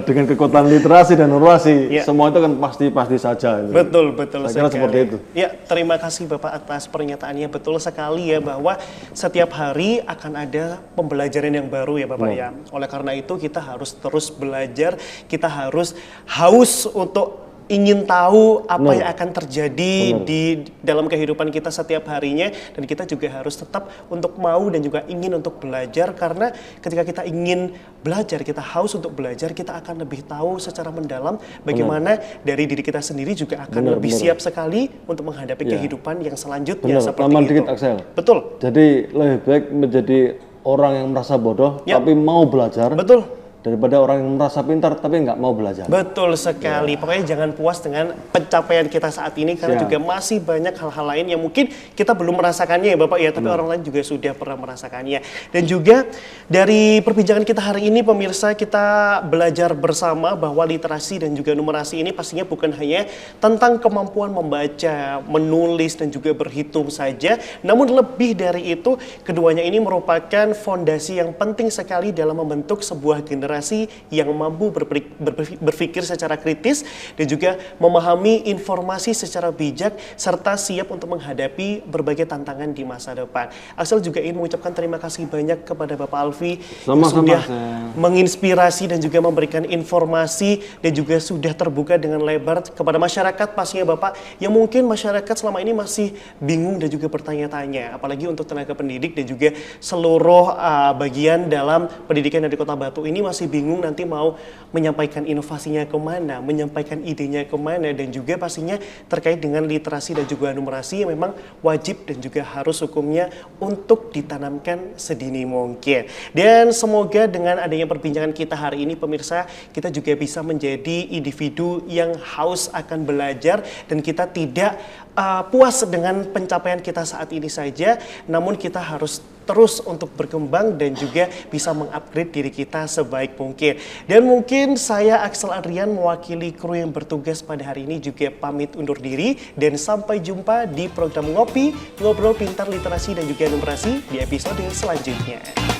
Dengan kekuatan literasi dan numerasi, semua itu kan pasti saja. Betul Saya kira seperti itu. Ya, terima kasih Bapak atas pernyataannya. Betul sekali ya bahwa setiap hari akan ada pembelajaran yang baru ya Bapak ya. Oleh karena itu kita harus terus belajar, kita harus haus untuk ingin tahu apa yang akan terjadi di dalam kehidupan kita setiap harinya, dan kita juga harus tetap untuk mau dan juga ingin untuk belajar, karena ketika kita ingin belajar, kita haus untuk belajar, kita akan lebih tahu secara mendalam bagaimana dari diri kita sendiri juga akan lebih siap sekali untuk menghadapi kehidupan yang selanjutnya seperti itu. Dikit, Axel. Betul. Jadi lebih baik menjadi orang yang merasa bodoh tapi mau belajar. Betul. Daripada orang yang merasa pintar tapi nggak mau belajar. Betul sekali. Pokoknya jangan puas dengan pencapaian kita saat ini, karena juga masih banyak hal-hal lain yang mungkin kita belum merasakannya ya Bapak ya, tapi orang lain juga sudah pernah merasakannya. Dan juga dari perbincangan kita hari ini pemirsa, kita belajar bersama bahwa literasi dan juga numerasi ini pastinya bukan hanya tentang kemampuan membaca, menulis dan juga berhitung saja, namun lebih dari itu keduanya ini merupakan fondasi yang penting sekali dalam membentuk sebuah generasi yang mampu berpikir secara kritis dan juga memahami informasi secara bijak serta siap untuk menghadapi berbagai tantangan di masa depan. Axel juga ingin mengucapkan terima kasih banyak kepada Bapak Alfi yang sudah menginspirasi dan juga memberikan informasi dan juga sudah terbuka dengan lebar kepada masyarakat pastinya Bapak, yang mungkin masyarakat selama ini masih bingung dan juga bertanya-tanya, apalagi untuk tenaga pendidik dan juga seluruh bagian dalam pendidikan dari Kota Batu ini masih masih bingung nanti mau menyampaikan inovasinya kemana, menyampaikan idenya kemana, dan juga pastinya terkait dengan literasi dan juga numerasi yang memang wajib dan juga harus hukumnya untuk ditanamkan sedini mungkin. Dan semoga dengan adanya perbincangan kita hari ini pemirsa, kita juga bisa menjadi individu yang haus akan belajar dan kita tidak puas dengan pencapaian kita saat ini saja, namun kita harus terus untuk berkembang dan juga bisa mengupgrade diri kita sebaik mungkin. Dan mungkin saya Axel Adrian mewakili kru yang bertugas pada hari ini juga pamit undur diri dan sampai jumpa di program Ngopi, Ngobrol Pintar Literasi dan juga Numerasi di episode selanjutnya.